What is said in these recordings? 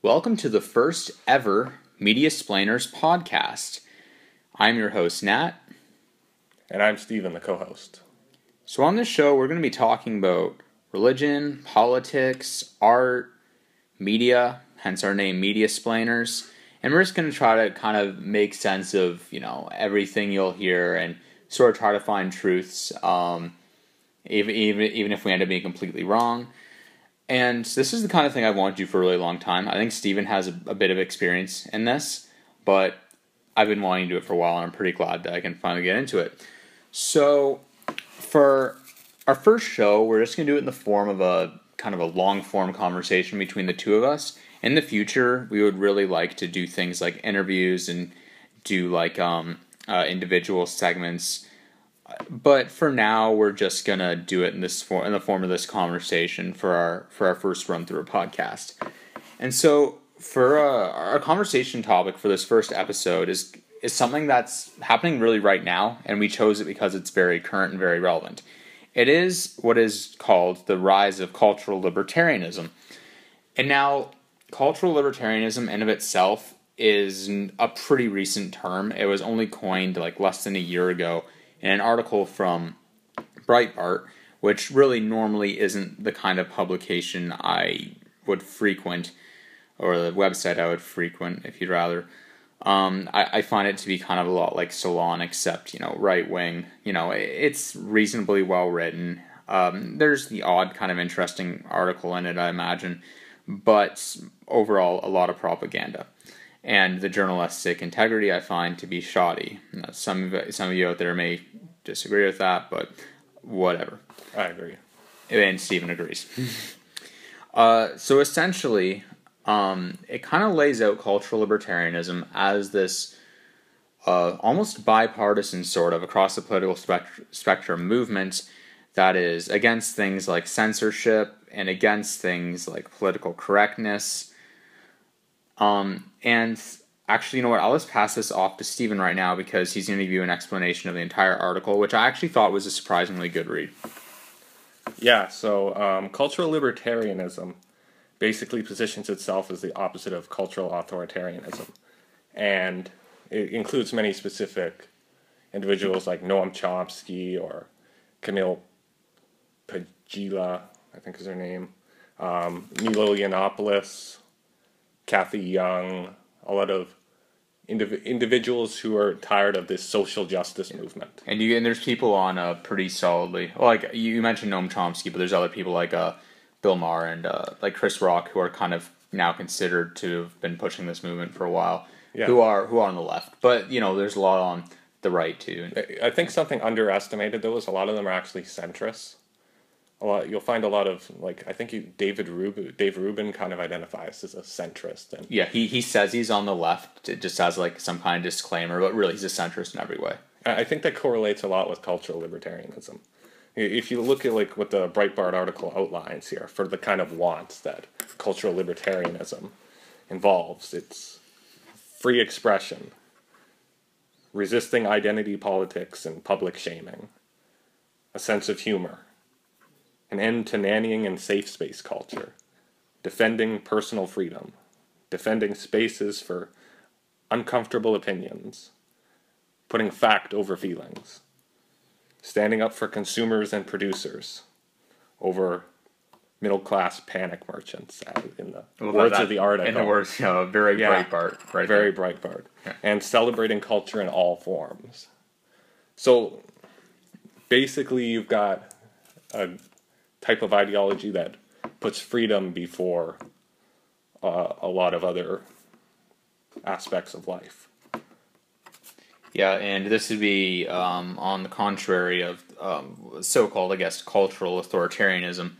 Welcome to the first ever Mediasplainers podcast. I'm your host, Nat. And I'm Steven, the co-host. So on this show, we're going to be talking about religion, politics, art, media, hence our name, Mediasplainers. And we're just going to try to kind of make sense of, everything you'll hear and sort of try to find truths, even if we end up being completely wrong. And this is the kind of thing I've wanted to do for a really long time. I think Steven has a bit of experience in this, but I've been wanting to do it for a while, and I'm pretty glad that I can finally get into it. So, for our first show, we're just going to do it in the form of a kind of a long-form conversation between the two of us. In the future, we would really like to do things like interviews and do like individual segments. But for now, we're just gonna do it in the form of this conversation for our first run through a podcast. And so, for our conversation topic for this first episode is something that's happening really right now, and we chose it because it's very current and very relevant. It is what is called the rise of cultural libertarianism. And now, cultural libertarianism in of itself is a pretty recent term. It was only coined like less than a year ago in an article from Breitbart, which really normally isn't the kind of publication I would frequent, or the website I would frequent, if you'd rather. I find it to be kind of a lot like Salon, except, right-wing. It's reasonably well written. There's the odd kind of interesting article in it, I imagine, but overall, a lot of propaganda. And the journalistic integrity I find to be shoddy. Some of you out there may disagree with that, but whatever. I agree. And Steven agrees. So essentially, it kind of lays out cultural libertarianism as this almost bipartisan sort of across the political spectrum movement that is against things like censorship and against things like political correctness. And actually, you know what? I'll just pass this off to Steven right now because he's going to give you an explanation of the entire article, which I actually thought was a surprisingly good read. Yeah, so cultural libertarianism basically positions itself as the opposite of cultural authoritarianism. And it includes many specific individuals like Noam Chomsky or Camille Paglia, I think is her name, Milo Yiannopoulos, Kathy Young, a lot of individuals who are tired of this social justice movement. And there's people on pretty solidly, like you mentioned Noam Chomsky, but there's other people like Bill Maher and like Chris Rock who are kind of now considered to have been pushing this movement for a while, who are on the left. But there's a lot on the right too. I think something underestimated though is a lot of them are actually centrists. You'll find a lot of, I think Dave Rubin kind of identifies as a centrist. And yeah, he says he's on the left, just as some kind of disclaimer, but really he's a centrist in every way. I think that correlates a lot with cultural libertarianism. If you look at what the Breitbart article outlines here for the kind of wants that cultural libertarianism involves, it's free expression, resisting identity politics and public shaming, a sense of humor, an end to nannying and safe space culture, defending personal freedom, defending spaces for uncomfortable opinions, putting fact over feelings, standing up for consumers and producers over middle-class panic merchants, in the words of the article. In the words, very Breitbart. Right very Breitbart. Yeah. And celebrating culture in all forms. So, basically, you've got a type of ideology that puts freedom before a lot of other aspects of life. Yeah, and this would be on the contrary of so-called, I guess, cultural authoritarianism,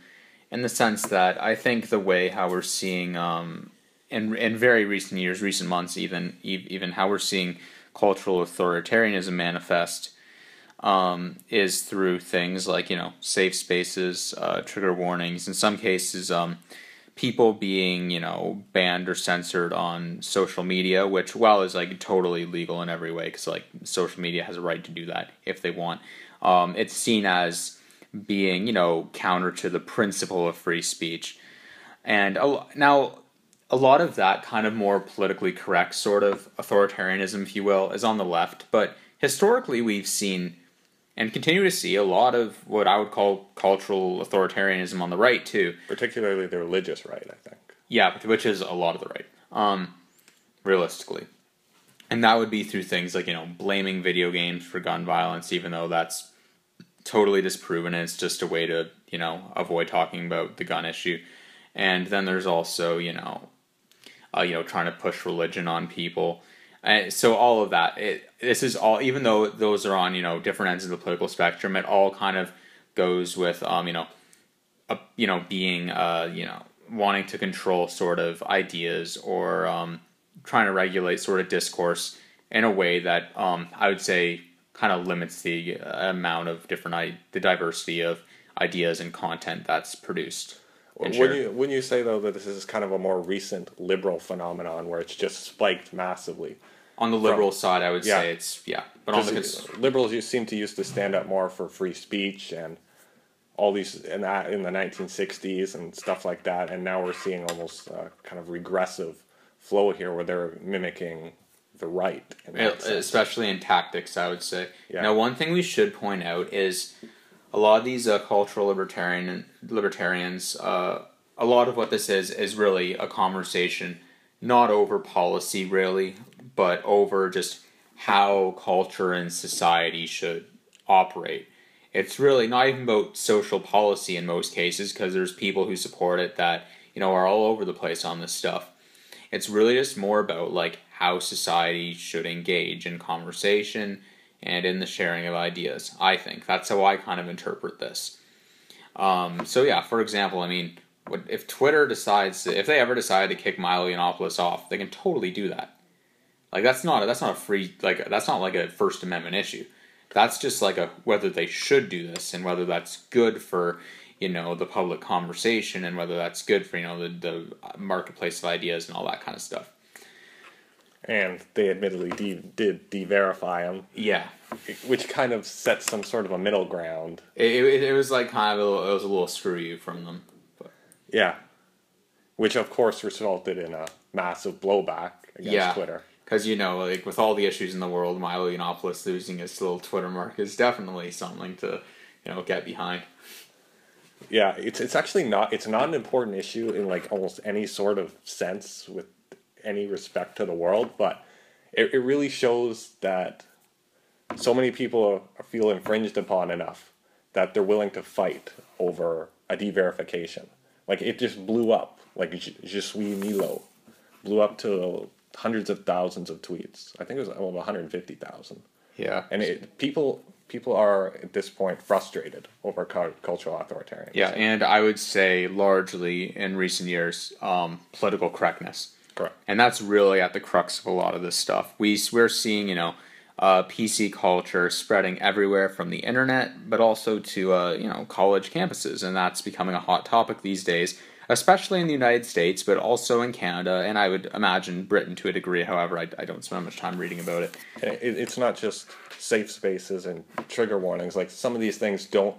in the sense that I think the way how we're seeing in very recent years, recent months, even how we're seeing cultural authoritarianism manifest is through things like, safe spaces, trigger warnings, in some cases, people being, banned or censored on social media, which, while is, totally legal in every way, because, social media has a right to do that if they want, it's seen as being, counter to the principle of free speech. And now, a lot of that kind of more politically correct sort of authoritarianism, if you will, is on the left. But historically, we've seen and continue to see a lot of what I would call cultural authoritarianism on the right, too. Particularly the religious right, I think. Yeah, which is a lot of the right, realistically. And that would be through things like, blaming video games for gun violence, even though that's totally disproven and it's just a way to, avoid talking about the gun issue. And then there's also, trying to push religion on people. So all of that, this is all, even though those are on, different ends of the political spectrum, it all kind of goes with, being, wanting to control sort of ideas or trying to regulate sort of discourse in a way that I would say kind of limits the amount of the diversity of ideas and content that's produced. Wouldn't you say, though, that this is kind of a more recent liberal phenomenon where it's just spiked massively? On the liberal side, I would say it's, But on the liberals, you seem to used to stand up more for free speech and all these in the 1960s and stuff like that, and now we're seeing almost kind of regressive flow here where they're mimiking the right. Especially in tactics, I would say. Yeah. Now, one thing we should point out is a lot of these cultural libertarians, a lot of what this is really a conversation, not over policy really, but over just how culture and society should operate. It's really not even about social policy in most cases, because there's people who support it that, are all over the place on this stuff. It's really just more about like how society should engage in conversation and in the sharing of ideas. I think that's how I kind of interpret this. For example, if Twitter if they ever decide to kick Milo Yiannopoulos off, they can totally do that. Like that's not a free, that's not like a First Amendment issue. That's just like whether they should do this and whether that's good for, the public conversation and whether that's good for, the marketplace of ideas and all that kind of stuff. And they admittedly did de-verify him. Yeah. Which kind of sets some sort of a middle ground. It was like kind of it was a little screw you from them. But. Yeah. Which of course resulted in a massive blowback against Twitter. Because, with all the issues in the world, Milo Yiannopoulos losing his little Twitter mark is definitely something to, get behind. Yeah, it's actually not, it's not an important issue in like almost any sort of sense with any respect to the world, but it really shows that so many people feel infringed upon enough that they're willing to fight over a de-verification. Like, it just blew up. Like, Je suis Milo blew up to hundreds of thousands of tweets. I think it was 150,000. Yeah. And people are, at this point, frustrated over cultural authoritarianism. Yeah, and I would say, largely, in recent years, political correctness. Correct. And that's really at the crux of a lot of this stuff. We're seeing, PC culture spreading everywhere from the internet, but also to, college campuses. And that's becoming a hot topic these days, especially in the United States, but also in Canada, and I would imagine Britain to a degree. However, I don't spend much time reading about it. It's not just safe spaces and trigger warnings. Like, some of these things don't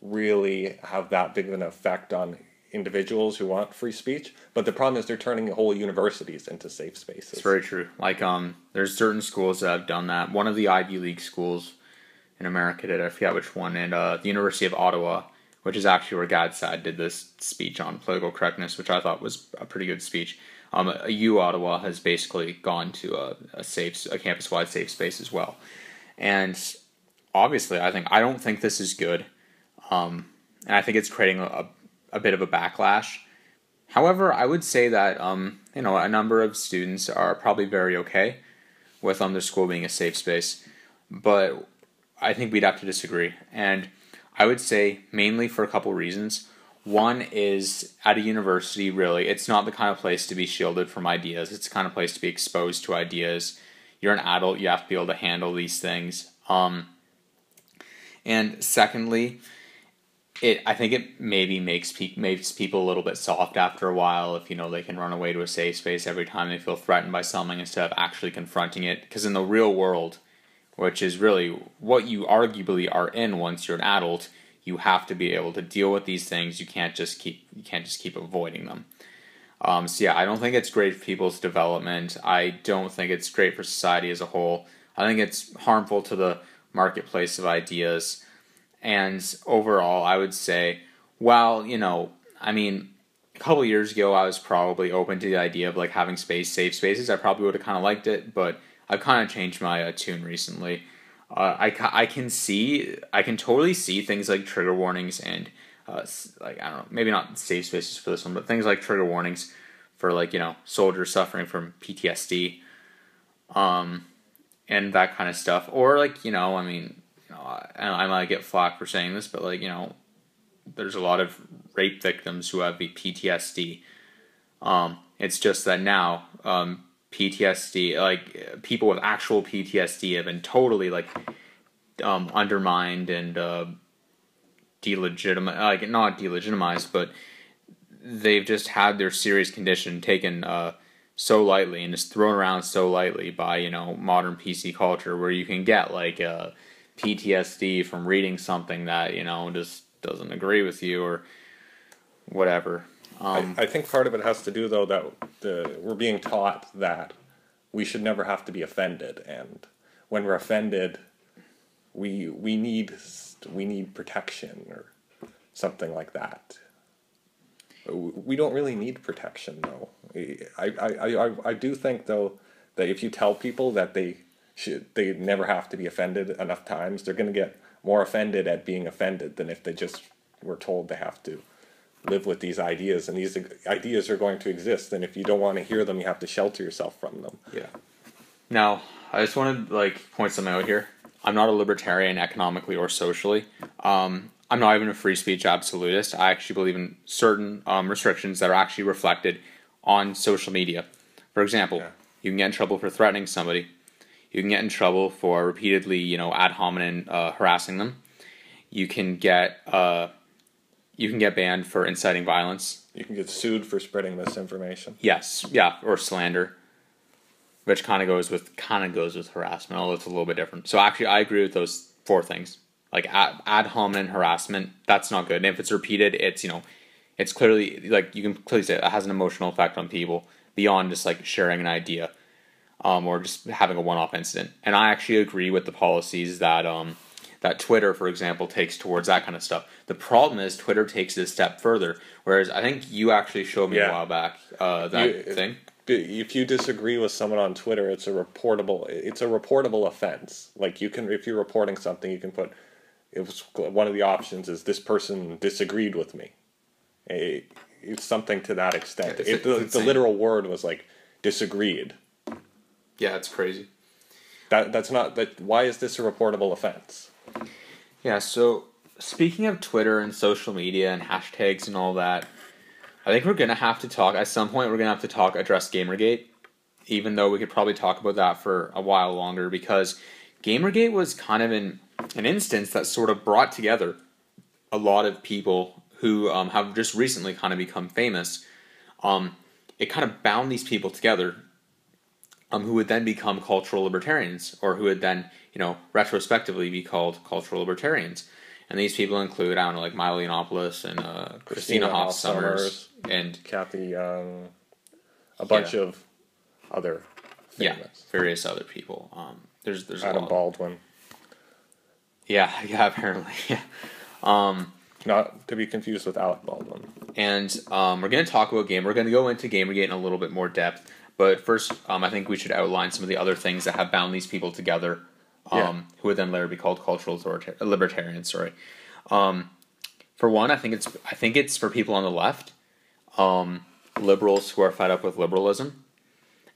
really have that big of an effect on individuals who want free speech, but the problem is they're turning whole universities into safe spaces. It's very true. Like, there's certain schools that have done that. One of the Ivy League schools in America did, I forget which one, and the University of Ottawa, which is actually where Gadsad did this speech on political correctness, which I thought was a pretty good speech. U Ottawa has basically gone to a campus-wide safe space as well. And obviously, I don't think this is good. And I think it's creating a bit of a backlash. However, I would say that, a number of students are probably very okay with their school being a safe space. But I think we'd have to disagree. And I would say mainly for a couple reasons. One is, at a university, really, it's not the kind of place to be shielded from ideas. It's the kind of place to be exposed to ideas. You're an adult, you have to be able to handle these things. And secondly, I think it maybe makes people a little bit soft after a while if, they can run away to a safe space every time they feel threatened by something instead of actually confronting it. Because in the real world, which is really what you arguably are in once you're an adult, you have to be able to deal with these things. You can't just keep avoiding them. So yeah, I don't think it's great for people's development. I don't think it's great for society as a whole. I think it's harmful to the marketplace of ideas. And overall, I would say, well, I mean, a couple of years ago, I was probably open to the idea of like having safe spaces. I probably would have kind of liked it, but I've kind of changed my tune recently. I can totally see things like trigger warnings and like I don't know, maybe not safe spaces for this one, but things like trigger warnings for like soldiers suffering from PTSD, and that kind of stuff, or like I mean, I might get flack for saying this, but like there's a lot of rape victims who have PTSD. It's just that now PTSD, like people with actual PTSD, have been totally like undermined and delegitimized, like not delegitimized, but they've just had their serious condition taken so lightly and just thrown around so lightly by modern PC culture, where you can get like PTSD from reading something that just doesn't agree with you or whatever. I think part of it has to do though that we're being taught that we should never have to be offended, and when we're offended, we need protection or something like that. We don't really need protection though. I do think though that if you tell people that they never have to be offended enough times, they're going to get more offended at being offended than if they just were told they have to live with these ideas, and these ideas are going to exist, and if you don't want to hear them, you have to shelter yourself from them. Yeah. Now, I just want to point something out here. I'm not a libertarian economically or socially. I'm not even a free speech absolutist. I actually believe in certain restrictions that are actually reflected on social media. For example, you can get in trouble for threatening somebody. You can get in trouble for repeatedly, ad hominem harassing them. You can get banned for inciting violence. You can get sued for spreading misinformation. Yes, yeah, or slander, which kind of goes with harassment, although it's a little bit different. So actually, I agree with those 4 things. Like ad hominem harassment, that's not good. And if it's repeated, it's clearly like you can clearly say it has an emotional effect on people beyond just like sharing an idea, or just having a one-off incident. And I actually agree with the policies that that Twitter, for example, takes towards that kind of stuff. The problem is Twitter takes it a step further, whereas I think you actually showed me a while back thing. If you disagree with someone on Twitter, it's a reportable offense. Like if you're reporting something, you can put, one of the options is this person disagreed with me. It's something to that extent. The literal word was like disagreed. Yeah, it's crazy. That's not that. Why is this a reportable offense? Yeah, so speaking of Twitter and social media and hashtags and all that, I think we're going to have to talk, at some point we're going to have to address Gamergate, even though we could probably talk about that for a while longer, because Gamergate was kind of an instance that sort of brought together a lot of people who have just recently kind of become famous. It kind of bound these people together, who would then become cultural libertarians, or who would then, retrospectively be called cultural libertarians. And these people include, I don't know, like Milo Yiannopoulos and Christina Hoff Sommers and Kathy Young, a bunch of other famous. Various other people. There's Adam Baldwin. Yeah, apparently. Not to be confused with Alec Baldwin. And we're going to talk about We're going to go into Gamergate in a little bit more depth. But first, I think we should outline some of the other things that have bound these people together, who would then later be called cultural libertarians. Sorry. For one, I think it's for people on the left, liberals who are fed up with liberalism,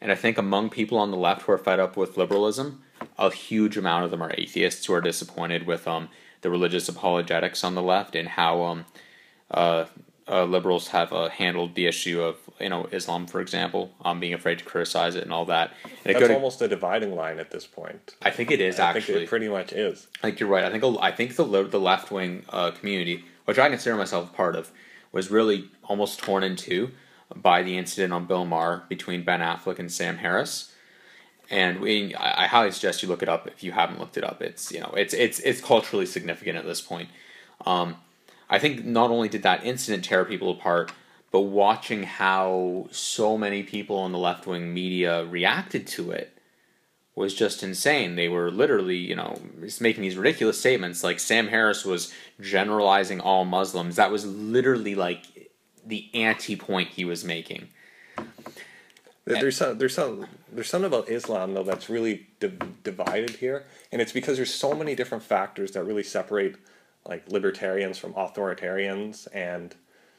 and I think among people on the left who are fed up with liberalism, a huge amount of them are atheists who are disappointed with the religious apologetics on the left and how liberals have handled the issue of Islam, for example, being afraid to criticize it and all that. And that's almost a dividing line at this point. I think it is I think it pretty much is. I think you're right. I think the left wing community, which I consider myself a part of, was really almost torn in two by the incident on Bill Maher between Ben Affleck and Sam Harris. And I highly suggest you look it up if you haven't looked it up. It's culturally significant at this point. I think not only did that incident tear people apart, but watching how so many people in the left-wing media reacted to it was just insane. They were literally, just making these ridiculous statements, like Sam Harris was generalizing all Muslims. That was literally like the anti-point he was making. There's something about Islam though that's really divided here, and it's because there's so many different factors that really separate like libertarians from authoritarians and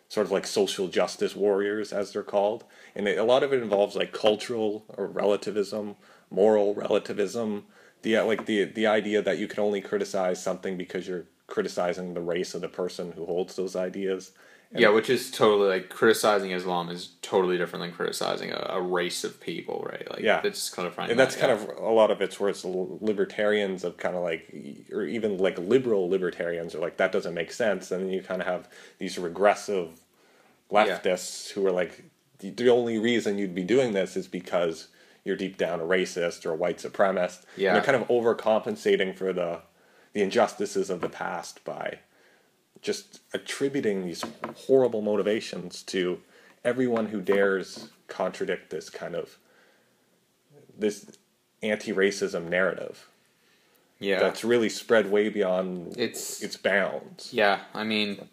sort of like social justice warriors, as they're called. And a lot of it involves like cultural or relativism, moral relativism, the idea that you can only criticize something because you're criticizing the race of the person who holds those ideas. And yeah, which is totally, like, criticizing Islam is totally different than criticizing a race of people, right? Like, yeah, it's just clarifying. And that's kind of a lot of it's where it's libertarians of kind of like, or even like liberal libertarians are like, that doesn't make sense. And then you kind of have these regressive leftists who are like, the only reason you'd be doing this is because you're deep down a racist or a white supremacist. Yeah. And they're kind of overcompensating for the injustices of the past by just attributing these horrible motivations to everyone who dares contradict this kind of this anti-racism narrative. Yeah, that's really spread way beyond its bounds. Yeah, I mean,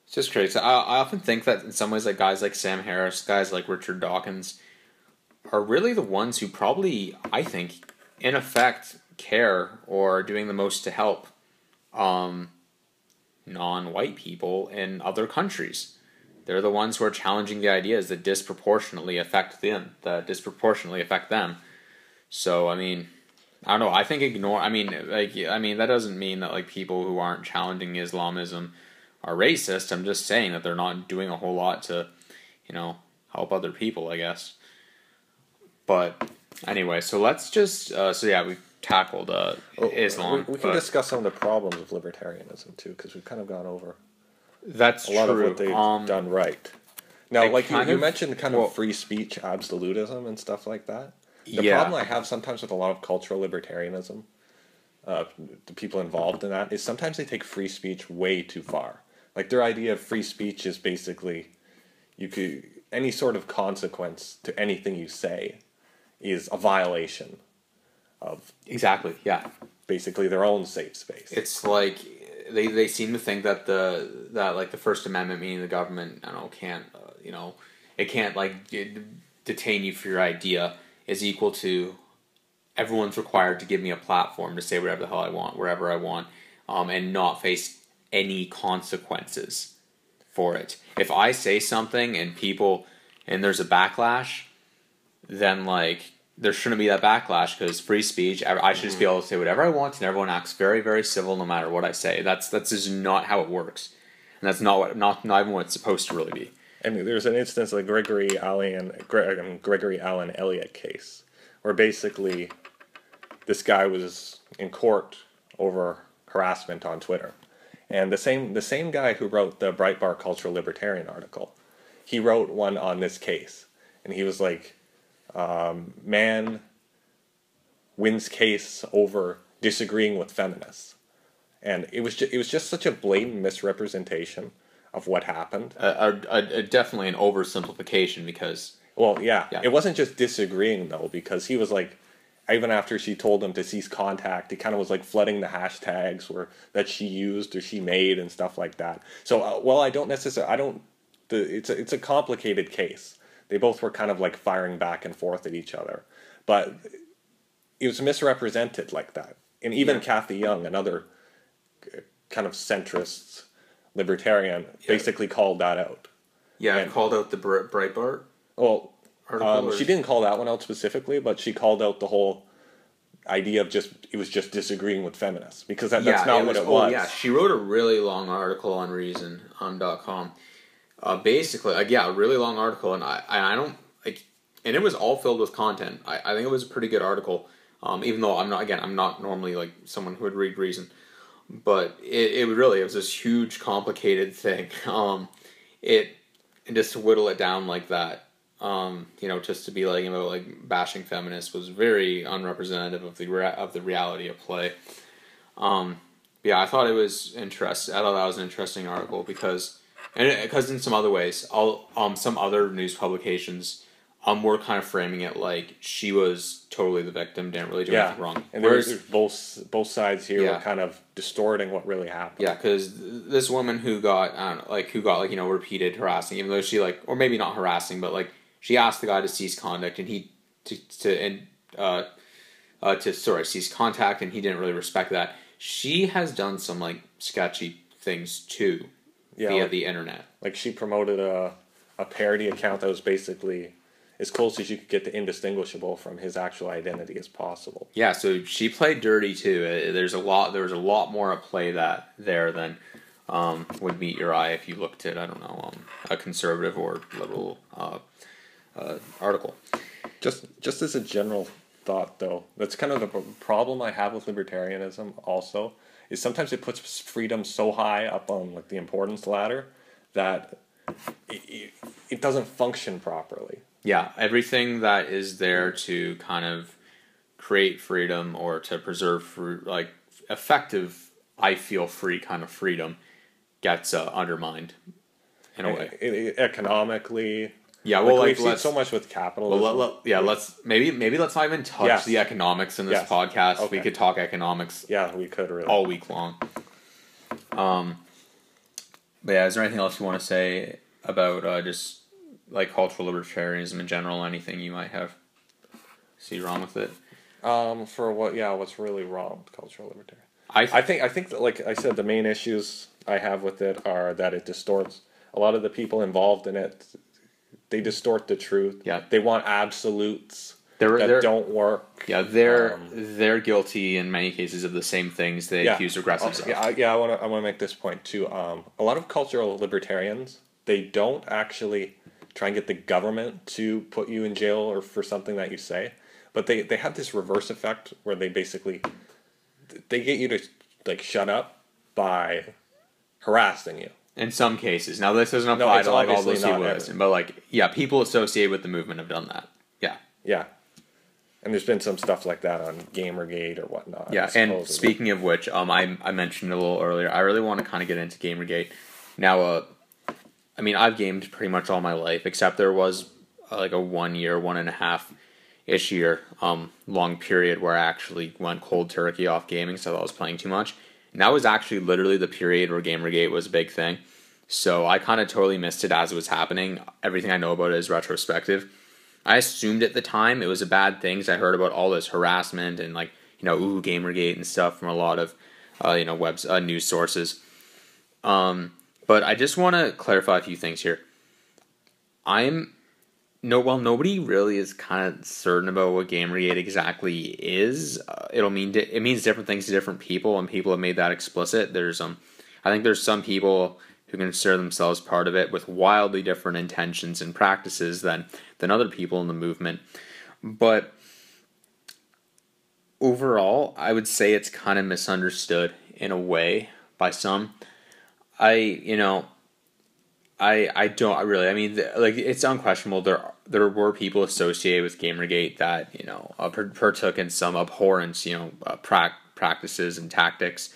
it's just crazy. I often think that in some ways, like guys like Sam Harris, guys like Richard Dawkins, are really the ones who probably, I think, in effect, care or are doing the most to help non-white people in other countries. They're the ones who are challenging the ideas that disproportionately affect them. So, I mean, I don't know. I think that doesn't mean that like people who aren't challenging Islamism are racist. I'm just saying that they're not doing a whole lot to, help other people, I guess. But anyway, so let's just we've tackled Islam. We can discuss some of the problems of libertarianism too, because we've kind of gone over that's a lot true. of what they've done right. Now, like you mentioned, kind of free speech absolutism and stuff like that. The problem I have sometimes with a lot of cultural libertarianism, the people involved in that, is sometimes they take free speech way too far. Like their idea of free speech is basically any sort of consequence to anything you say is a violation of basically their own safe space. It's like they seem to think that the First Amendment, meaning the government, can't it can't like detain you for your idea, is equal to everyone's required to give me a platform to say whatever the hell I want, wherever I want, and not face any consequences for it. If I say something and there's a backlash, then like there shouldn't be that backlash because free speech. I should just be able to say whatever I want, and everyone acts very, very civil no matter what I say. That's just not how it works, and that's not even what it's supposed to really be. I mean, there's an instance of the Gregory Allen Elliott case, where basically this guy was in court over harassment on Twitter, and the same guy who wrote the Breitbart Cultural Libertarian article, he wrote one on this case, and he was like, man wins case over disagreeing with feminists, and it was just such a blatant misrepresentation of what happened. Definitely an oversimplification because it wasn't just disagreeing though, because he was like, even after she told him to cease contact, he kind of was like flooding the hashtags that she used or she made and stuff like that. So it's a complicated case. They both were kind of like firing back and forth at each other, but it was misrepresented like that. And even Kathy Young, another kind of centrist libertarian, basically called that out. Yeah, and called out the Breitbart. Well, she didn't call that one out specifically, but she called out the whole idea of it was just disagreeing with feminists, because that's not what it was. Yeah, she wrote a really long article on Reason.com. Basically, a really long article, and I don't like, and it was all filled with content. I think it was a pretty good article, even though I'm not normally like someone who would read Reason, but it was this huge complicated thing. And just to whittle it down like that, just to be like bashing feminists was very unrepresentative of the reality of play. I thought it was interesting. I thought that was an interesting article because And because in some other ways, some other news publications, were kind of framing it like she was totally the victim, didn't really do anything wrong. And there's both sides here were kind of distorting what really happened. Yeah, because this woman who got, I don't know, you know, repeated harassing, even though she like, or maybe not harassing, but like she asked the guy to cease conduct, and he cease contact, and he didn't really respect that. She has done some like sketchy things too, via the internet. Like she promoted a parody account that was basically as close as you could get to indistinguishable from his actual identity as possible. Yeah, so she played dirty too. There was a lot more at play there than would meet your eye if you looked at, I don't know, a conservative or liberal article. Just as a general thought, though, that's kind of the problem I have with libertarianism also, is sometimes it puts freedom so high up on like the importance ladder that it doesn't function properly. Yeah, everything that is there to kind of create freedom or to preserve like effective, I feel free kind of freedom gets undermined in a way. Economically. Yeah, well, like we've seen so much with capitalism. Well, let's not even touch the economics in this podcast. Okay. We could talk economics. Yeah, we could really all week long. But yeah, is there anything else you want to say about just like cultural libertarianism in general? Anything you might have see wrong with it? What's really wrong with cultural libertarianism? I think that, like I said, the main issues I have with it are that it distorts a lot of the people involved in it. They distort the truth. Yeah. They want absolutes that don't work. Yeah, they're guilty in many cases of the same things they accuse progressives of. I want to make this point too. A lot of cultural libertarians, they don't actually try and get the government to put you in jail or for something that you say, but they have this reverse effect where they basically they get you to like shut up by harassing you. In some cases. Now, this doesn't apply to like all those people listen, but like, yeah, people associated with the movement have done that. Yeah. Yeah. And there's been some stuff like that on Gamergate or whatnot. Yeah, and speaking of which, I mentioned it a little earlier, I really want to kind of get into Gamergate. Now, I mean, I've gamed pretty much all my life, except there was like a 1 year, 1.5-ish year long period where I actually went cold turkey off gaming, so I was playing too much. And that was actually literally the period where Gamergate was a big thing. So I kind of totally missed it as it was happening. Everything I know about it is retrospective. I assumed at the time it was a bad thing because I heard about all this harassment and like, you know, Gamergate and stuff from a lot of, news sources. But I just want to clarify a few things here. Nobody really is kind of certain about what Gamergate exactly is. It means different things to different people, and people have made that explicit. I think there's some people who consider themselves part of it with wildly different intentions and practices than other people in the movement. But overall, I would say it's kind of misunderstood in a way by some. I don't really. I mean, like, it's unquestionable. There were people associated with Gamergate that partook in some abhorrent practices and tactics.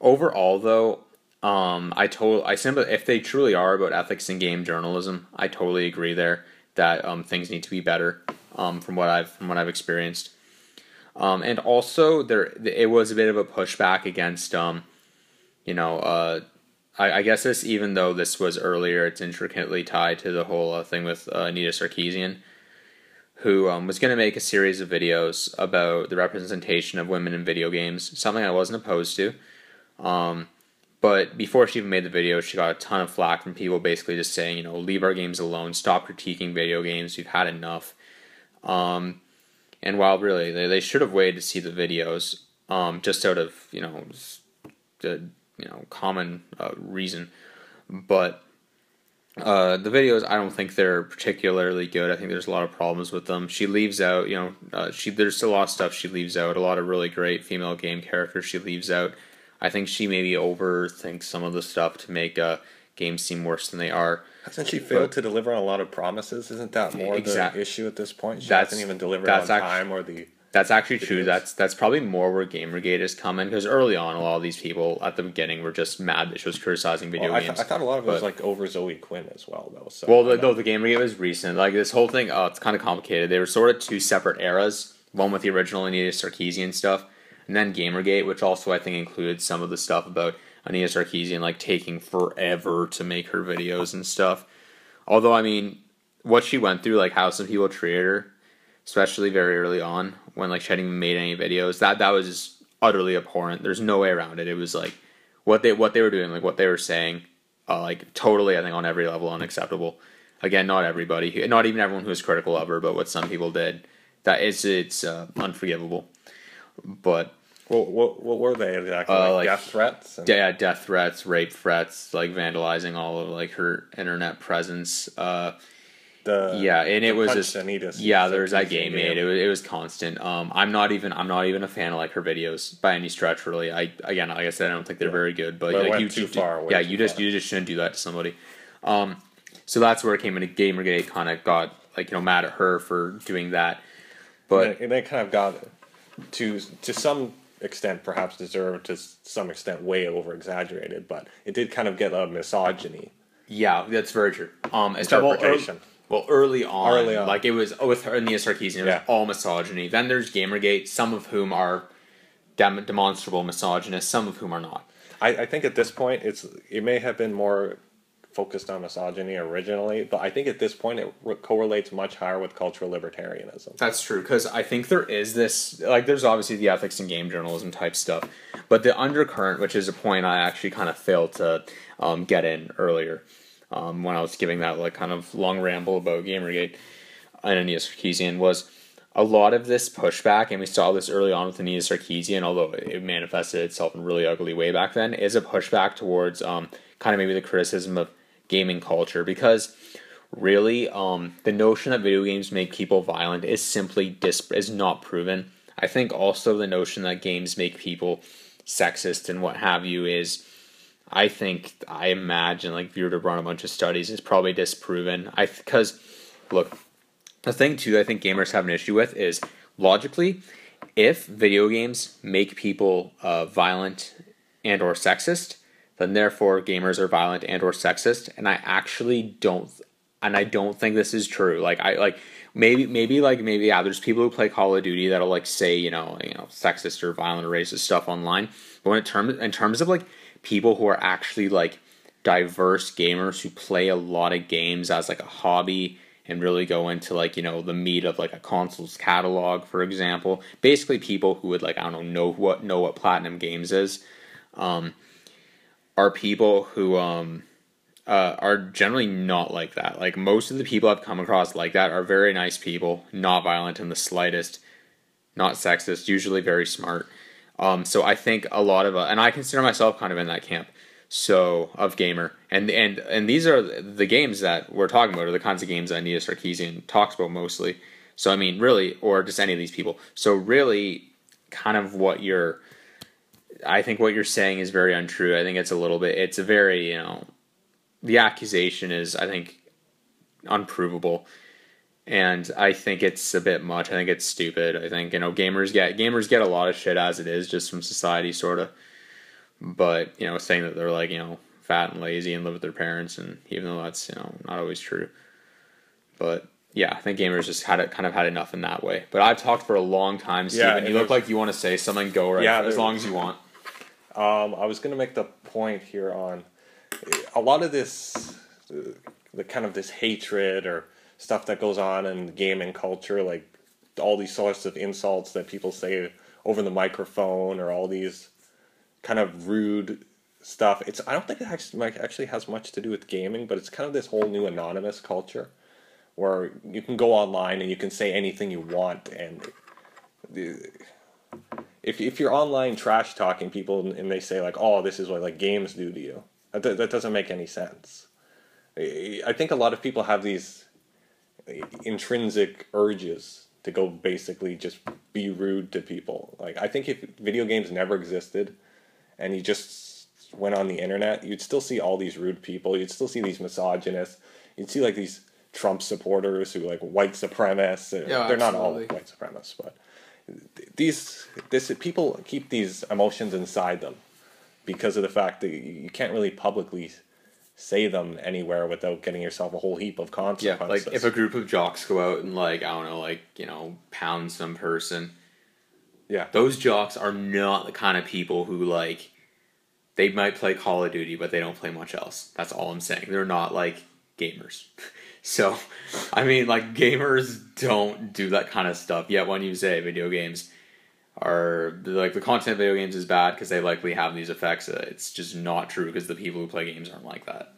Overall, though, if they truly are about ethics in game journalism, I totally agree there that things need to be better. From what I've experienced, and also it was a bit of a pushback against I guess this, even though this was earlier, it's intricately tied to the whole thing with Anita Sarkeesian, who was going to make a series of videos about the representation of women in video games, something I wasn't opposed to. But before she even made the video, she got a ton of flack from people basically just saying, leave our games alone, stop critiquing video games, we've had enough. And while really, they should have waited to see the videos, just out of, common reason, but the videos, I don't think they're particularly good. I think there's a lot of problems with them. She leaves out, there's a lot of stuff she leaves out, a lot of really great female game characters she leaves out. I think she maybe overthinks some of the stuff to make games seem worse than they are. Hasn't she failed to deliver on a lot of promises? Isn't that more the issue at this point? She hasn't even delivered on time or the That's actually true. That's probably more where Gamergate is coming, because early on, a lot of these people at the beginning were just mad that she was criticizing video games. I thought a lot of it was like over Zoe Quinn as well, though. So well, the Gamergate was recent. Like this whole thing, it's kind of complicated. They were sort of two separate eras. One with the original Anita Sarkeesian stuff, and then Gamergate, which also I think included some of the stuff about Anita Sarkeesian like taking forever to make her videos and stuff. Although, I mean, what she went through, like how some people treated her, especially very early on, when like she hadn't even made any videos, that was just utterly abhorrent. There's no way around it. It was like what they were doing, like what they were saying, like totally, I think, on every level unacceptable. Again, not everybody, not even everyone who was critical of her, but what some people did, it's unforgivable. But what were they exactly? Like death threats? Yeah, death threats, rape threats, like vandalizing all of like her internet presence. It was just there's that game made. It was constant. I'm not even a fan of like her videos by any stretch, really. Like I said, I don't think they're very good. But like, you too far. You just shouldn't do that to somebody. So that's where it came into Gamergate. Kind of got like mad at her for doing that. But and they kind of got to some extent, perhaps deserved, to some extent way over exaggerated. But it did kind of get a misogyny. Yeah, that's very true. Interpretation. Well, early on, like it was with her and Anita Sarkeesian, it was all misogyny. Then there's Gamergate, some of whom are demonstrable misogynists, some of whom are not. I think at this point, it may have been more focused on misogyny originally, but I think at this point it correlates much higher with cultural libertarianism. That's true, because I think there is this, like there's obviously the ethics and game journalism type stuff, but the undercurrent, which is a point I actually kind of failed to get in earlier, when I was giving that like kind of long ramble about Gamergate and Anita Sarkeesian, was a lot of this pushback, and we saw this early on with Anita Sarkeesian, although it manifested itself in a really ugly way back then, is a pushback towards kind of maybe the criticism of gaming culture, because really the notion that video games make people violent is simply is not proven. I think also the notion that games make people sexist and what have you is, I imagine, like if you were to run a bunch of studies, it's probably disproven. Because, look, the thing too I think gamers have an issue with is, logically, if video games make people violent and or sexist, then therefore gamers are violent and or sexist, and I don't think this is true. Maybe there's people who play Call of Duty that'll like say sexist or violent or racist stuff online, but in terms of like people who are actually like diverse gamers who play a lot of games as like a hobby and really go into like the meat of like a console's catalog, for example, basically people who would like know what Platinum Games is, are people who are generally not like that. Like most of the people I've come across like that are very nice people, not violent in the slightest, not sexist, usually very smart. So I think a lot of and I consider myself kind of in that camp, so of gamer, and these are the games that we're talking about, are the kinds of games that Anita Sarkeesian talks about mostly. So I mean, really, or just any of these people. So really, kind of I think what you're saying is very untrue. I think it's a very, the accusation is, I think, unprovable. And I think it's a bit much. I think it's stupid. I think, gamers get a lot of shit as it is, just from society, sort of. But, saying that they're like, fat and lazy and live with their parents, and even though that's, not always true. But yeah, I think gamers just had enough in that way. But I've talked for a long time, Steven. You look like you want to say something. Go right. Yeah, as long as you want. I was going to make the point here on a lot of this, the kind of this hatred or stuff that goes on in gaming culture, like all these sorts of insults that people say over the microphone, or all these kind of rude stuff. I don't think it actually has much to do with gaming, but it's kind of this whole new anonymous culture where you can go online and you can say anything you want, and if you're online trash talking people and they say like, oh, this is what like games do to you, that doesn't make any sense. I think a lot of people have these intrinsic urges to go basically just be rude to people. Like, I think if video games never existed and you just went on the internet, you'd still see all these rude people. You'd still see these misogynists. You'd see like these Trump supporters who like white supremacists. Yeah, they're not all white supremacists, but people keep these emotions inside them because of the fact that you can't really publicly say them anywhere without getting yourself a whole heap of consequences. Like if a group of jocks go out and like, I don't know, like, you know, pound some person. Yeah. Those jocks are not the kind of people who like, they might play Call of Duty, but they don't play much else. That's all I'm saying. They're not like gamers. So, I mean, like, gamers don't do that kind of stuff. Yet when you say video games are, like, the content of video games is bad because they likely have these effects, it's just not true because the people who play games aren't like that.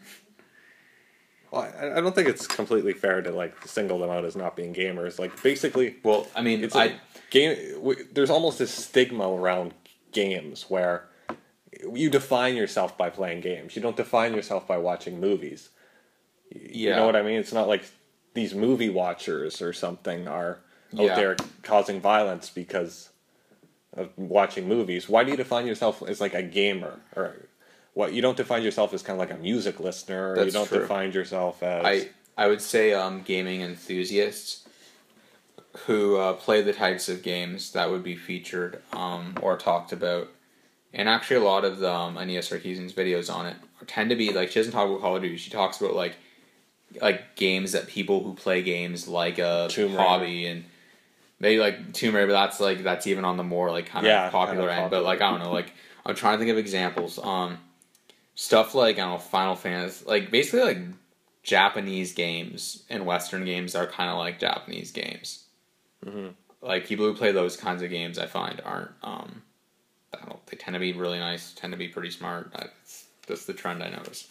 Well, I don't think it's completely fair to, like, single them out as not being gamers. Like, basically... Well, I mean, it's like there's almost this stigma around games where you define yourself by playing games. You don't define yourself by watching movies. You know what I mean? It's not like these movie watchers or something are out there causing violence because of watching movies. Why do you define yourself as like a gamer? Or what? You don't define yourself as kind of like a music listener. That's you don't true. define yourself as... I would say gaming enthusiasts who play the types of games that would be featured or talked about. And actually a lot of the Ania Sarkeesian's videos on it tend to be like, she doesn't talk about Call of Duty. She talks about like games that people who play games like a hobby, and maybe like Tomb Raider, but that's even on the more like kind of popular end. But like, I don't know, like I'm trying to think of examples. Stuff like, I don't know, Final Fantasy, like basically like Japanese games and Western games are kind of like Japanese games. Mm-hmm. Like people who play those kinds of games, I find aren't. I don't know, they tend to be really nice, tend to be pretty smart. That's the trend I notice.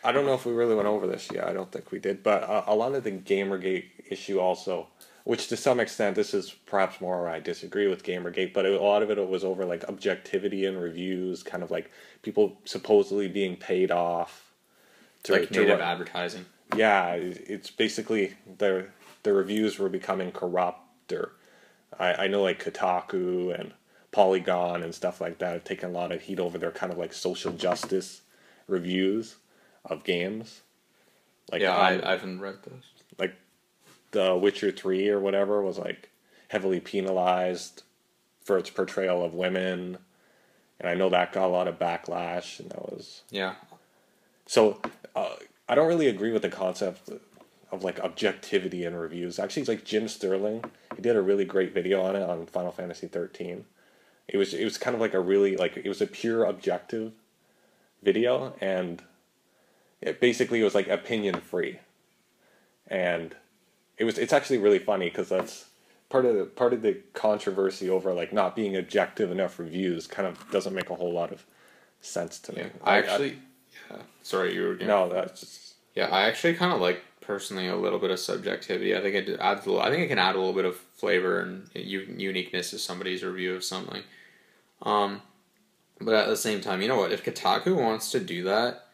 I don't know if we really went over this yet. I don't think we did. But a lot of the Gamergate issue also, which to some extent, this is perhaps more where I disagree with Gamergate, but a lot of it was over like objectivity in reviews, kind of like people supposedly being paid off. Like native advertising. Yeah, it's basically the reviews were becoming corrupt. Or I know like Kotaku and Polygon and stuff like that have taken a lot of heat over their kind of like social justice reviews of games. Like I haven't read those. Like The Witcher 3 or whatever was like heavily penalized for its portrayal of women, and I know that got a lot of backlash, and that was So I don't really agree with the concept of like objectivity in reviews. Actually, it's like Jim Sterling. He did a really great video on it on Final Fantasy 13. It was kind of like a really, like, it was a pure objective video, and it basically was like opinion free. And it's actually really funny because that's part of the controversy over like not being objective enough reviews kind of doesn't make a whole lot of sense to me. Sorry, you were doing... No, that's just... Yeah, I actually kind of like personally a little bit of subjectivity. I think it can add a little bit of flavor and uniqueness to somebody's review of something. But at the same time, you know what? If Kotaku wants to do that,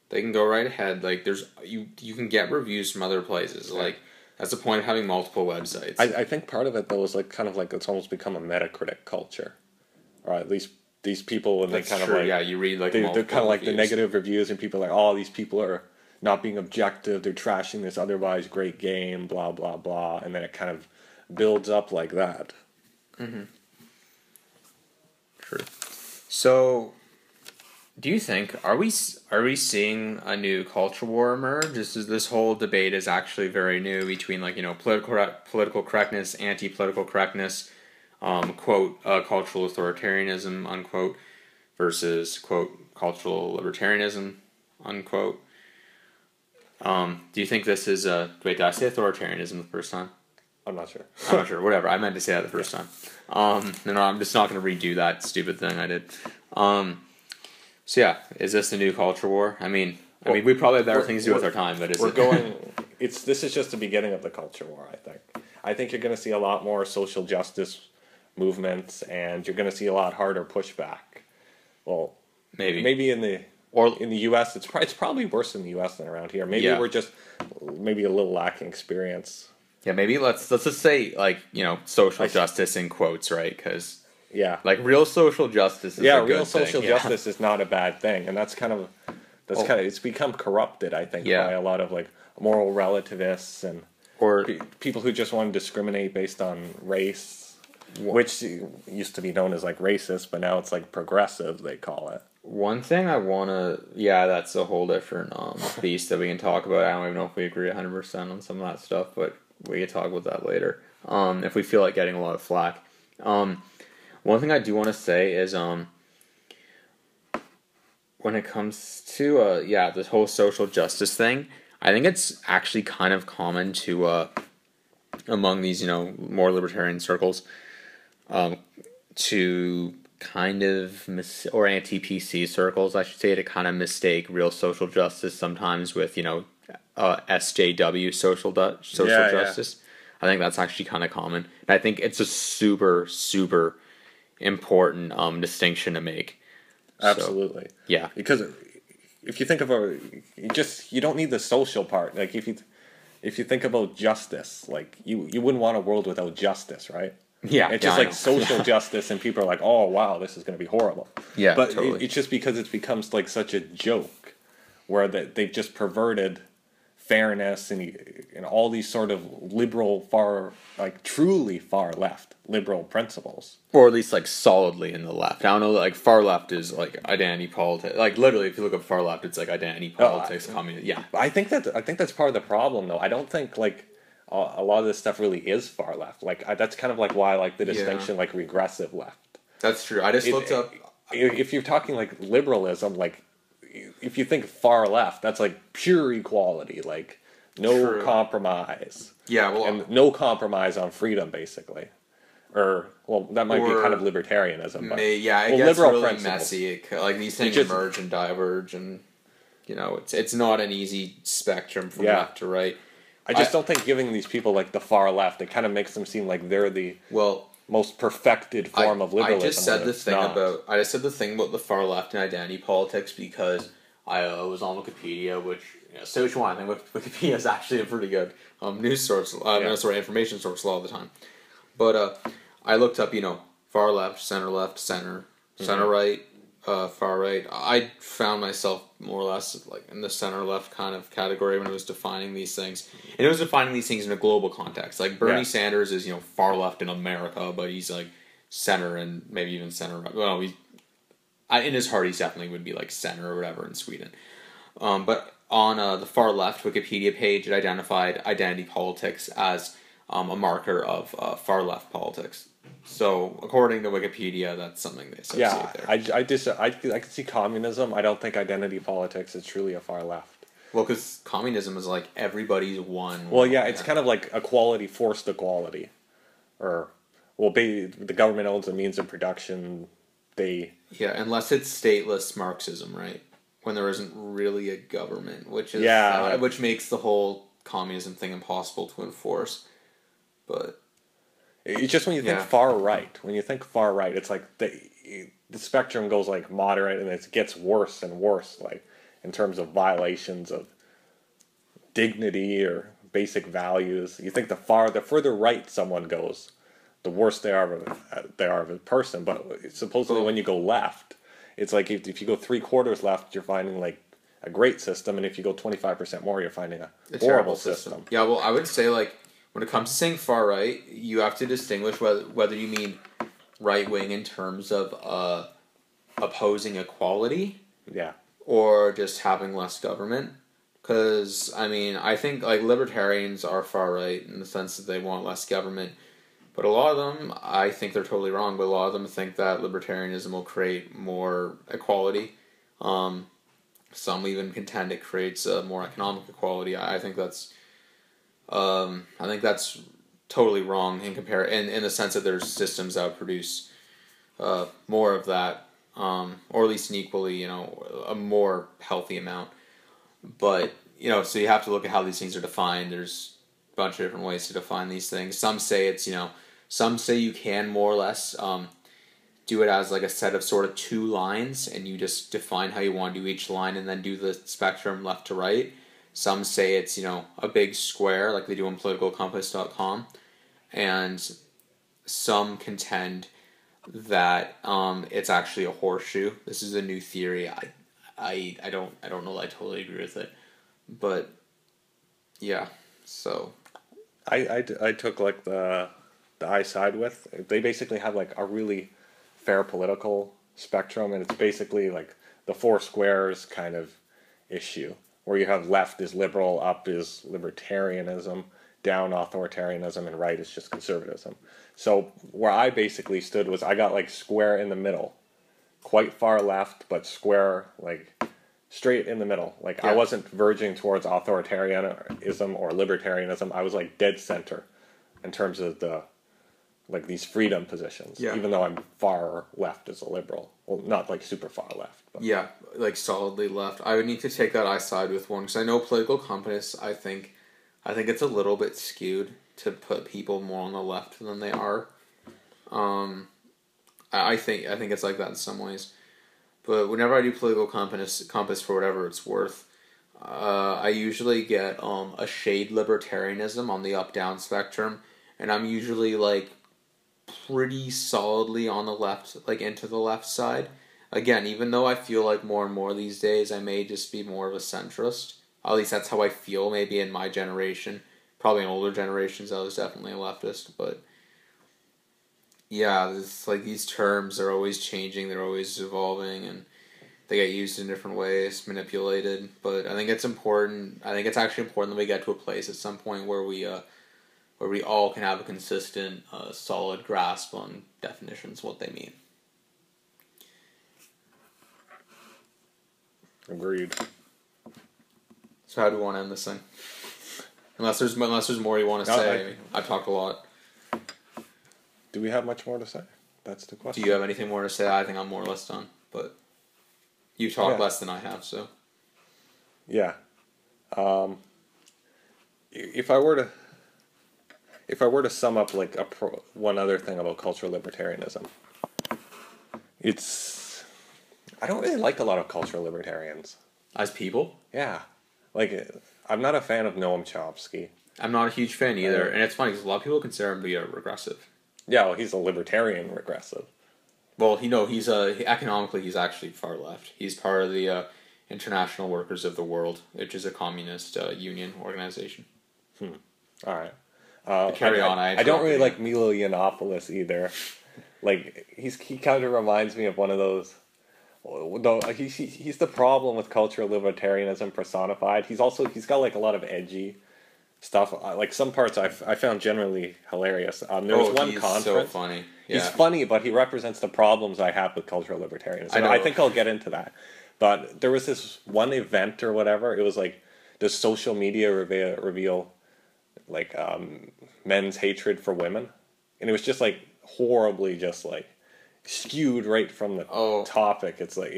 they can go right ahead. Like, you can get reviews from other places. Yeah. Like, that's the point of having multiple websites. I think part of it though is like kind of like it's almost become a Metacritic culture, or at least these people and they kind of like you read like they're kind of like reviews. The negative reviews and people are like, oh, these people are not being objective. They're trashing this otherwise great game. Blah blah blah, and then it kind of builds up like that. Mm-hmm. True. So, do you think are we seeing a new culture war emerge? This whole debate is actually very new between like political correctness, anti-political correctness, quote cultural authoritarianism unquote versus quote cultural libertarianism unquote. Do you think this is wait, did I say authoritarianism the first time? I'm not sure. Whatever. I meant to say that the first time. No, I'm just not going to redo that stupid thing I did. So yeah, is this the new culture war? I mean, we probably have better things to do with our time, but this is just the beginning of the culture war. I think you're going to see a lot more social justice movements, and you're going to see a lot harder pushback. Well, maybe in the U.S. it's probably worse in the U.S. than around here. Maybe we're just a little lacking experience. Yeah, maybe let's just say like social justice in quotes, right? Because like real social justice is a good real thing. Social justice is not a bad thing, and that's kind of it's become corrupted, I think, by a lot of like moral relativists and or people who just want to discriminate based on race. which used to be known as like racist, but now it's like progressive, they call it. One thing I want to, yeah, that's a whole different beast that we can talk about. I don't even know if we agree 100% on some of that stuff, but we can talk about that later if we feel like getting a lot of flack. One thing I do want to say is when it comes to, this whole social justice thing, I think it's actually kind of common to, among these, more libertarian circles, to kind of or anti-PC circles, I should say, to kind of mistake real social justice sometimes with SJW social justice. I think that's actually kind of common, and I think it's a super important distinction to make. Absolutely, so, yeah, because if you think of you don't need the social part. Like if you think about justice, like you wouldn't want a world without justice, right? Yeah, it's just like social justice, and people are like, "Oh, wow, this is going to be horrible." Yeah, but totally. It's just because it becomes like such a joke, where they've just perverted fairness and all these sort of liberal, truly far left liberal principles, or at least like solidly in the left. I don't know, like far left is like identity politics. Like literally, if you look up far left, it's like identity politics, communism. Yeah, I think that's part of the problem, though. I don't think like a lot of this stuff really is far left. Like that's kind of like why I like the distinction like regressive left. That's true. I just looked up. If you're talking like liberalism, like if you think far left, that's like pure equality, like no compromise. Yeah, well, and no compromise on freedom, basically. Or that might be kind of libertarianism. But, it gets liberal really principles. Messy. Like these things merge and diverge, and it's not an easy spectrum from left to right. I just don't think giving these people like the far left, it kind of makes them seem like they're the most perfected form of liberalism. I just said the thing about the far left and identity politics because I was on Wikipedia, which say what you want. I think Wikipedia is actually a pretty good news source, information source a lot of the time. But I looked up, far left, center, center right, far right. I found myself more or less like in the center left kind of category when it was defining these things. And it was defining these things in a global context. Like Bernie Sanders is, far left in America, but he's like center and maybe even center right. Well, in his heart, he definitely would be like center or whatever in Sweden. But on the far left Wikipedia page, it identified identity politics as a marker of far left politics. So, according to Wikipedia, that's something they associate there. I can see communism. I don't think identity politics is truly a far left. Well, because communism is like everybody's one. Well, yeah, it's kind of like equality, forced equality. The government owns the means of production. Unless it's stateless Marxism, right? When there isn't really a government, which is which makes the whole communism thing impossible to enforce. But it's just when you think far right. When you think far right, it's like the spectrum goes like moderate, and it gets worse and worse, like in terms of violations of dignity or basic values. You think the further right someone goes, the worse they are of a person. But supposedly when you go left, it's like if you go 3/4 left, you're finding like a great system, and if you go 25% more, you're finding a horrible system. Yeah, well, I would say like when it comes to saying far right, you have to distinguish whether you mean right wing in terms of opposing equality, or just having less government. Because I think like libertarians are far right in the sense that they want less government. But a lot of them, I think they're totally wrong, but a lot of them think that libertarianism will create more equality. Some even contend it creates more economic equality. I think that's totally wrong in the sense that there's systems that would produce more of that, or at least an equally, a more healthy amount. But, so you have to look at how these things are defined. There's bunch of different ways to define these things. Some say some say you can more or less do it as like a set of sort of two lines, and you just define how you want to do each line and then do the spectrum left to right. Some say it's, a big square like they do on politicalcompass.com, and some contend that it's actually a horseshoe. This is a new theory. I don't know that I totally agree with it, but yeah, so I took like the I side with. They basically have like a really fair political spectrum, and it's basically like the four squares kind of issue, where you have left is liberal, up is libertarianism, down authoritarianism, and right is just conservatism. So where I basically stood was I got like square in the middle, quite far left, but square like straight in the middle. Like I wasn't verging towards authoritarianism or libertarianism. I was like dead center in terms of the like these freedom positions. Yeah. Even though I'm far left as a liberal. Well, not like super far left. But. Yeah, like solidly left. I would need to take that I side with one because I know political compass. I think it's a little bit skewed to put people more on the left than they are. I think it's like that in some ways. But whenever I do political compass for whatever it's worth, I usually get a shade libertarianism on the up-down spectrum, and I'm usually like pretty solidly on the left, like into the left side. Again, even though I feel like more and more these days I may just be more of a centrist. At least that's how I feel maybe in my generation. Probably in older generations I was definitely a leftist, but yeah, it's like these terms are always changing, they're always evolving, and they get used in different ways, manipulated. But I think it's important. I think it's actually important that we get to a place at some point where we all can have a consistent, solid grasp on definitions, what they mean. Agreed. So how do we want to end this thing? Unless there's more you want to say. I've talked a lot. Do we have much more to say? That's the question. Do you have anything more to say? I think I'm more or less done, but you talk less than I have, so. Yeah. If I were to sum up like one other thing about cultural libertarianism, I don't really like a lot of cultural libertarians. As people? Yeah. Like, I'm not a fan of Noam Chomsky. I'm not a huge fan either, and it's funny because a lot of people consider him to be a regressive. Yeah, well, he's a libertarian regressive. Well, economically he's actually far left. He's part of the International Workers of the World, which is a communist union organization. All right. Carry on. I don't really like Milo Yiannopoulos either. Like he kind of reminds me of one of those. Though he's the problem with cultural libertarianism personified. He's got like a lot of edgy stuff. Like some parts I found generally hilarious. There was one conference. So funny. Yeah. He's funny, but he represents the problems I have with cultural libertarianism. I think I'll get into that. But there was this one event or whatever. It was like, does social media reveal like men's hatred for women? And it was just like horribly just like skewed right from the topic. It's like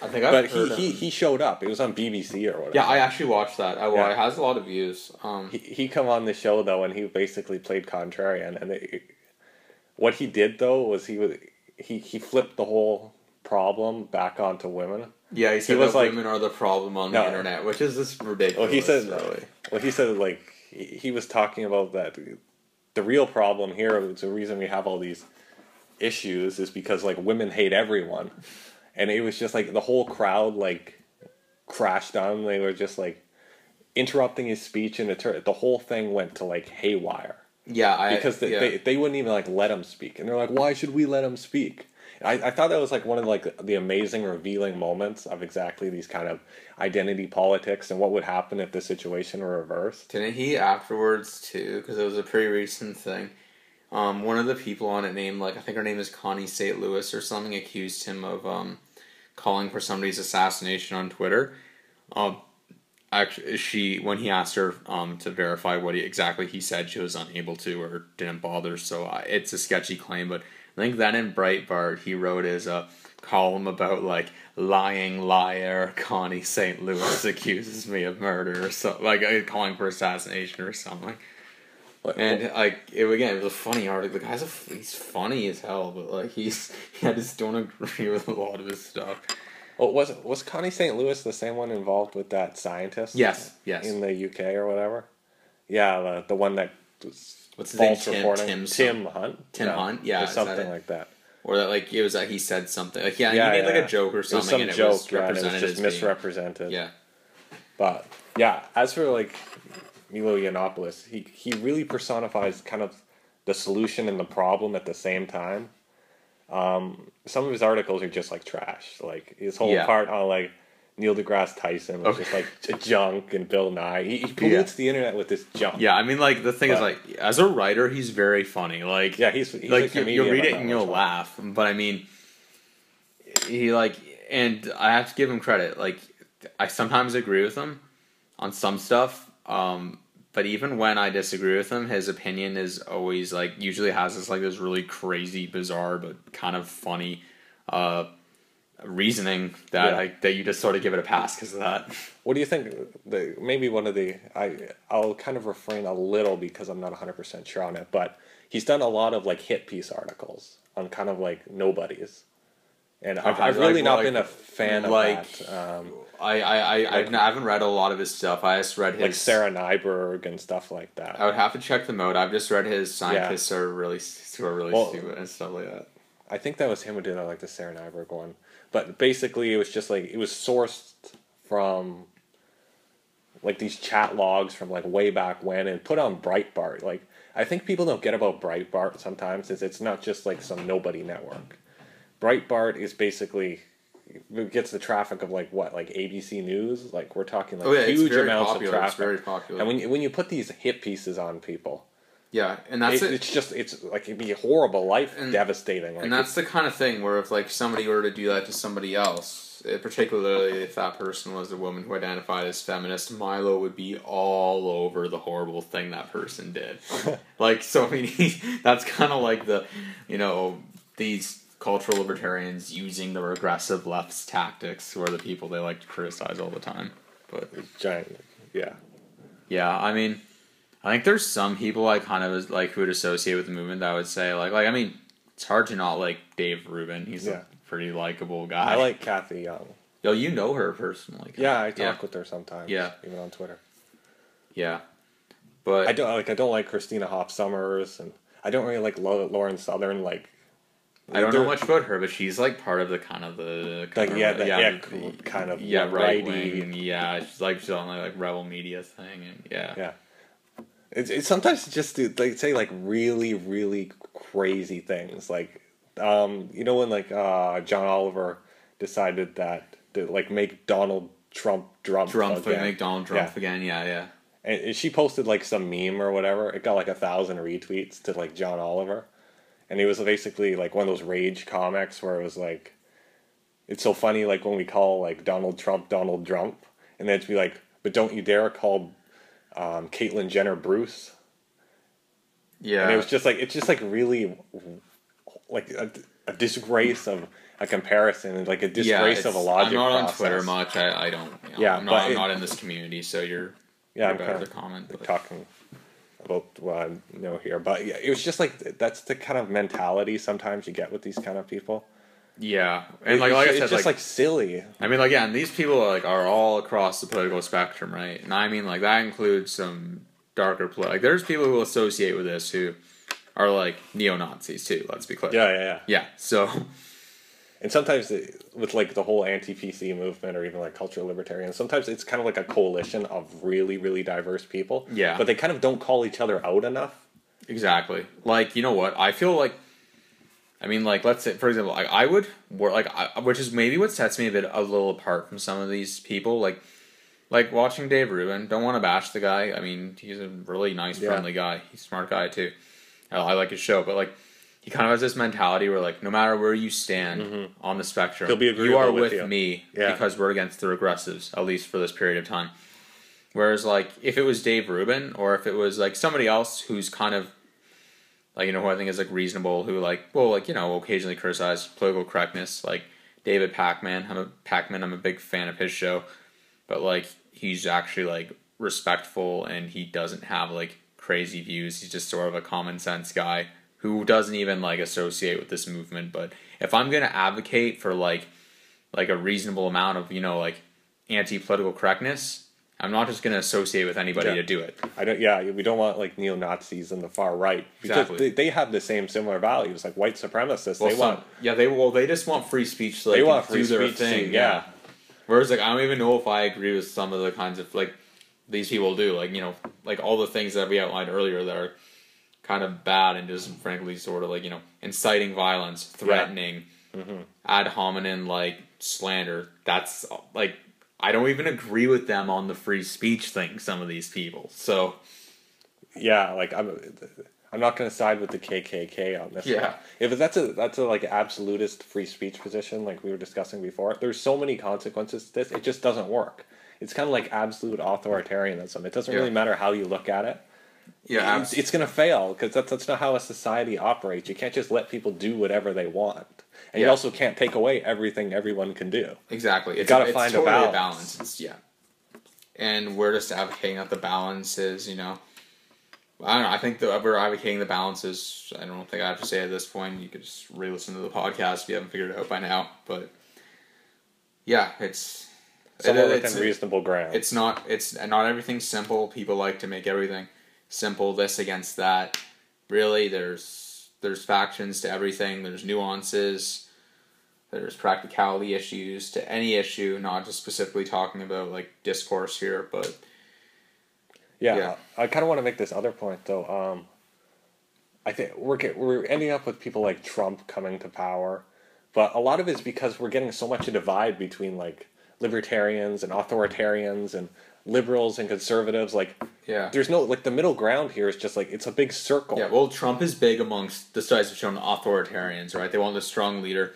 I think I've heard he showed up. It was on BBC or whatever. Yeah, I actually watched that. It has a lot of views. He come on the show though, and he basically played contrarian. And what he did though was he flipped the whole problem back onto women. Yeah, he said that women are the problem on the internet, which is just ridiculous. Well, he said like he was talking about that. The real problem here, the reason we have all these issues is because like women hate everyone, and it was just like the whole crowd like crashed on. They were just like interrupting his speech, and the whole thing went to like haywire. Yeah, because they wouldn't even like let him speak, and they're like, why should we let him speak? I thought that was like one of like the amazing revealing moments of exactly these kind of identity politics and what would happen if the situation were reversed. Didn't he afterwards too? Because it was a pretty recent thing. One of the people on it named, like, I think her name is Connie St. Louis or something, accused him of calling for somebody's assassination on Twitter. Actually, when he asked her to verify what exactly he said, she was unable to or didn't bother. So it's a sketchy claim. But I think then in Breitbart he wrote his column about like lying liar Connie St. Louis accuses me of murder or something, like calling for assassination or something. And like it was a funny article. The guy's he's funny as hell, but like I just don't agree with a lot of his stuff. Oh, was Connie St. Louis the same one involved with that scientist? Yes. In the UK or whatever. Yeah, the one that was what's his name? reporting. Tim Hunt. Hunt. Yeah, or something like that. Or that like it was that he said something like he made like a joke or something. It was just misrepresented. Yeah. But yeah, as for like Milo Yiannopoulos, he really personifies kind of the solution and the problem at the same time. Some of his articles are just like trash. Like his whole part on like Neil deGrasse Tyson was just like junk, and Bill Nye. He pollutes the internet with this junk. Yeah, I mean, like the thing is, like as a writer, he's very funny. Like he's like you'll read it and you'll laugh. But I mean, he like, and I have to give him credit. Like I sometimes agree with him on some stuff. But even when I disagree with him, his opinion is always like usually has this really crazy, bizarre, but kind of funny reasoning that that you just sort of give it a pass because of that. What do you think? Maybe one of the I'll kind of refrain a little because I'm not 100% sure on it, but he's done a lot of like hit piece articles on kind of like nobodies, and I've really not been a fan of that. I haven't read a lot of his stuff. I just read his like Sarah Nyberg and stuff like that. I would have to check them out. I've just read his scientists are really stupid and stuff like that. I think that was him who did like the Sarah Nyberg one. But basically it was just like it was sourced from like these chat logs from like way back when and put on Breitbart. Like I think people don't get about Breitbart sometimes is it's not just like some nobody network. Breitbart is basically it gets the traffic of like ABC News, like we're talking like huge amounts of traffic. It's very popular. And when you put these hit pieces on people, and that's it's like it'd be horrible, devastating. Like, and that's the kind of thing where if like somebody were to do that to somebody else, particularly if that person was a woman who identified as feminist, Milo would be all over the horrible thing that person did. Like so, I mean, that's kind of like the these cultural libertarians using the regressive left's tactics, who are the people they like to criticize all the time. But giant, yeah. I mean, I think there's some people I kind of like who would associate with the movement that I would say like I mean, it's hard to not like Dave Rubin. He's a pretty likable guy. I like Kathy Young. Yo, you know her personally. Yeah, I talk with her sometimes. Yeah, even on Twitter. Yeah, but I don't like Christina Hoff Sommers, and I don't really like Lauren Southern. Like I don't know much about her, but she's like part of the kind of right wing. Yeah, she's on like Rebel Media thing, and It's sometimes just they say like really really crazy things like when like John Oliver decided that to like make Donald Trump again. Make Donald Trump again. Yeah. And she posted like some meme or whatever. It got like 1,000 retweets to like John Oliver. And it was basically like one of those rage comics where it was like, it's so funny like when we call like Donald Trump, and then it'd be like, but don't you dare call Caitlyn Jenner Bruce. Yeah. And it's just like really like a disgrace of a comparison and like a disgrace of a logic I'm not process. on Twitter much. I don't. I'm not in this community, so you're I'm better to comment. Talking about what I know here, but it was just like that's the kind of mentality sometimes you get with these kind of people. Yeah, and like I said, it's just like silly. I mean, like and these people are all across the political spectrum, right? And I mean, like that includes some darker like there's people who associate with this who are like neo-Nazis too. Let's be clear. Yeah. So. And sometimes with like the whole anti-PC movement or even like cultural libertarians, sometimes it's kind of like a coalition of really, really diverse people. Yeah. But they kind of don't call each other out enough. Exactly. Like, you know what? I feel like, I mean, like, let's say, for example, I would, which is maybe what sets me a little apart from some of these people. Like watching Dave Rubin, don't want to bash the guy. I mean, he's a really nice, friendly guy. He's a smart guy, too. I like his show, but like, he kind of has this mentality where, like, no matter where you stand on the spectrum, he'll be you are with you. me because we're against the regressives, at least for this period of time. Whereas, like, if it was Dave Rubin or if it was, like, somebody else who's kind of, like, who I think is, like, reasonable, who, like, occasionally criticize political correctness, like David Pakman. I'm a big fan of his show, but, like, he's actually, like, respectful and he doesn't have, like, crazy views. He's just sort of a common sense guy who doesn't even like associate with this movement. But if I'm gonna advocate for like a reasonable amount of like anti-political correctness, I'm not just gonna associate with anybody to do it. We don't want like neo-Nazis and the far right because they have the similar values like white supremacists. They just want free speech. So they want free do their thing. Yeah. Whereas like I don't even know if I agree with some of the kinds of like these people do like like all the things that we outlined earlier that are kind of bad and just frankly sort of like, inciting violence, threatening, ad hominem like slander. That's like, I don't even agree with them on the free speech thing, some of these people. So yeah, like I'm not going to side with the KKK on this. Yeah. If that's a like absolutist free speech position, like we were discussing before, there's so many consequences to this. It just doesn't work. It's kind of like absolute authoritarianism. It doesn't really matter how you look at it. Yeah, it's going to fail because that's not how a society operates. You can't just let people do whatever they want, and you also can't take away everything everyone can do. Exactly. You got to find totally a balance. And we're just advocating that the balance is, I don't know. I think that we're advocating the balance is. I don't think I have to say at this point. You could just re-listen to the podcast if you haven't figured it out by now. But yeah, it's somewhere within reasonable ground. It's not everything simple. People like to make everything simple, this against that. Really, there's factions to everything. There's nuances. There's practicality issues to any issue, not just specifically talking about like discourse here, but yeah. I kind of want to make this other point though. I think we're ending up with people like Trump coming to power, but a lot of it's because we're getting so much a divide between like libertarians and authoritarians and liberals and conservatives. Like, there's no like the middle ground here is just like it's a big circle. Yeah, well, Trump is big amongst the sides of shown authoritarians, right? They want a strong leader,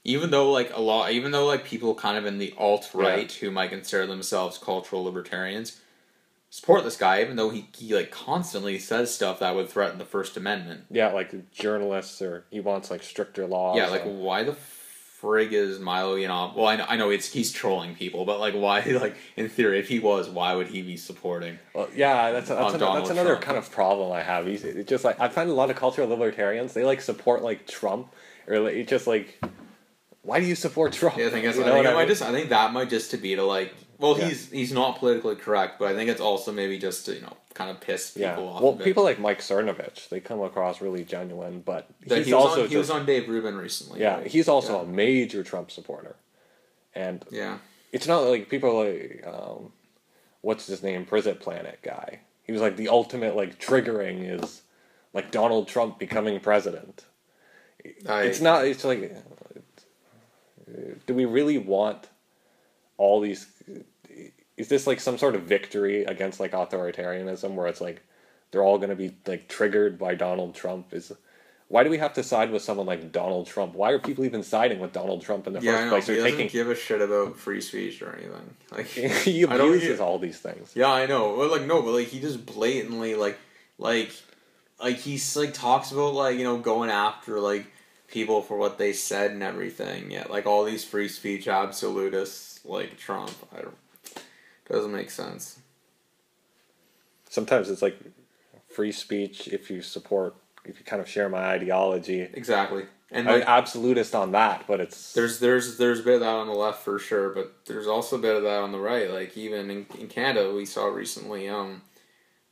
even though people kind of in the alt right who might consider themselves cultural libertarians support this guy, even though he like constantly says stuff that would threaten the First Amendment. Yeah, like journalists, or he wants like stricter laws. Yeah, like why the frig is Milo Yiannopoulos? Well, I know he's trolling people, but like why? Like in theory, if he was, why would he be supporting? Well, yeah, that's another Trump? Kind of problem I have. It's just like I find a lot of cultural libertarians, they like support like Trump, or like, it's just like, why do you support Trump? Yeah, I think that might just to be to like. Well, he's not politically correct, but I think it's also maybe just to kind of piss people off. Well, a bit. people like Mike Cernovich, they come across really genuine, but he was on Dave Rubin recently. Yeah, right? He's also a major Trump supporter, and it's not like people like what's his name, Privet Planet guy. He was like the ultimate like triggering is like Donald Trump becoming president. It's not. It's like, do we really want all these? Is this like some sort of victory against like authoritarianism where it's like they're all going to be like triggered by Donald Trump? Why do we have to side with someone like Donald Trump? Why are people even siding with Donald Trump in the first place? He doesn't give a shit about free speech or anything. Like he abuses all these things. Yeah, I know. Well, like no, but like he just blatantly like he's like talks about like going after like people for what they said and everything. Yeah, like all these free speech absolutists like Trump. Doesn't make sense. Sometimes it's like free speech if you kind of share my ideology. Exactly. And I'm absolutist on that, but it's there's a bit of that on the left for sure, but there's also a bit of that on the right. Like even in Canada, we saw recently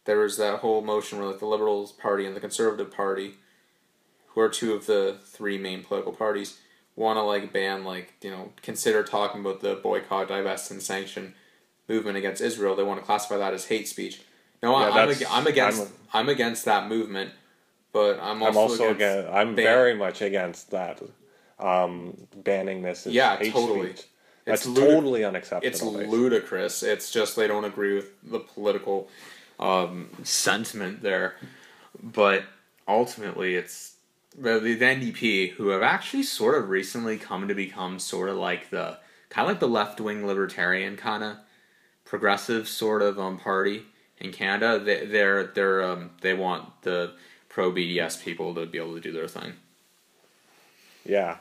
there was that whole motion where like the Liberal Party and the Conservative Party, who are two of the three main political parties, want to like ban consider talking about the boycott, divest, and sanction movement against Israel. They want to classify that as hate speech. No, I'm against that movement, but I'm very much against that banning this as hate speech. That's totally unacceptable. It's ludicrous. It's just they don't agree with the political sentiment there, but ultimately it's the NDP, who have actually sort of recently come to become sort of like the left-wing libertarian kind of progressive sort of party in Canada. They want the pro-BDS people to be able to do their thing. Yeah,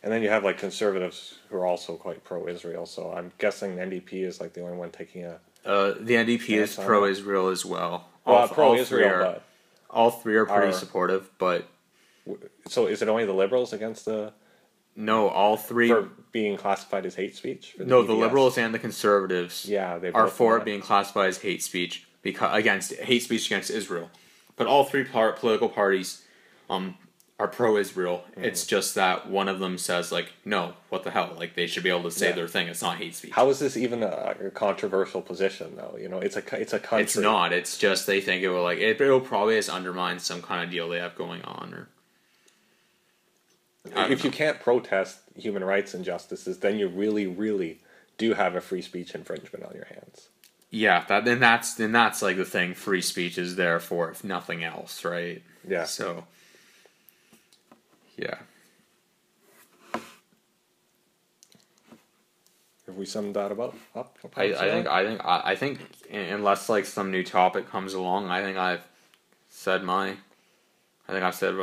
and then you have like conservatives who are also quite pro-Israel. So I'm guessing the NDP is like the only one taking a. The NDP is pro-Israel as well. Pro-Israel, all three are pretty supportive, but. So is it only the Liberals against the? No, all three for being classified as hate speech. No, the Liberals and the Conservatives are for it being classified as hate speech against Israel. But all three political parties are pro-Israel. It's just that one of them says, like, no, what the hell? Like, they should be able to say their thing. It's not hate speech. How is this even a controversial position, though? You know, it's a country. It's not. It's just they think it will, like, it'll probably just undermine some kind of deal they have going on. Or if you can't protest human rights injustices, then you really, really do have a free speech infringement on your hands. Yeah, then that's like the thing. Free speech is there for, if nothing else, right? Yeah. So, yeah. Have we summed that up? I think unless like some new topic comes along, I think I've said what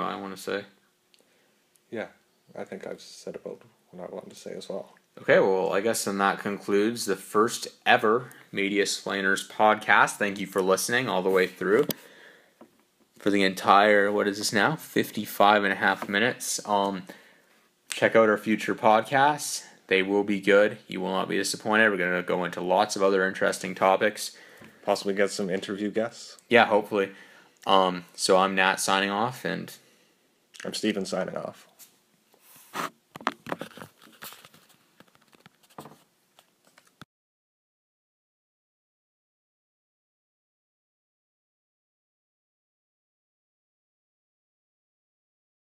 I want to say. Yeah, I think I've said about what I wanted to say as well. Okay, well, I guess then that concludes the first ever Mediasplainers podcast. Thank you for listening all the way through. For the entire, what is this now? 55 and a half minutes. Check out our future podcasts. They will be good. You will not be disappointed. We're going to go into lots of other interesting topics. Possibly get some interview guests. Yeah, hopefully. So I'm Nat signing off, and I'm Steven signing off.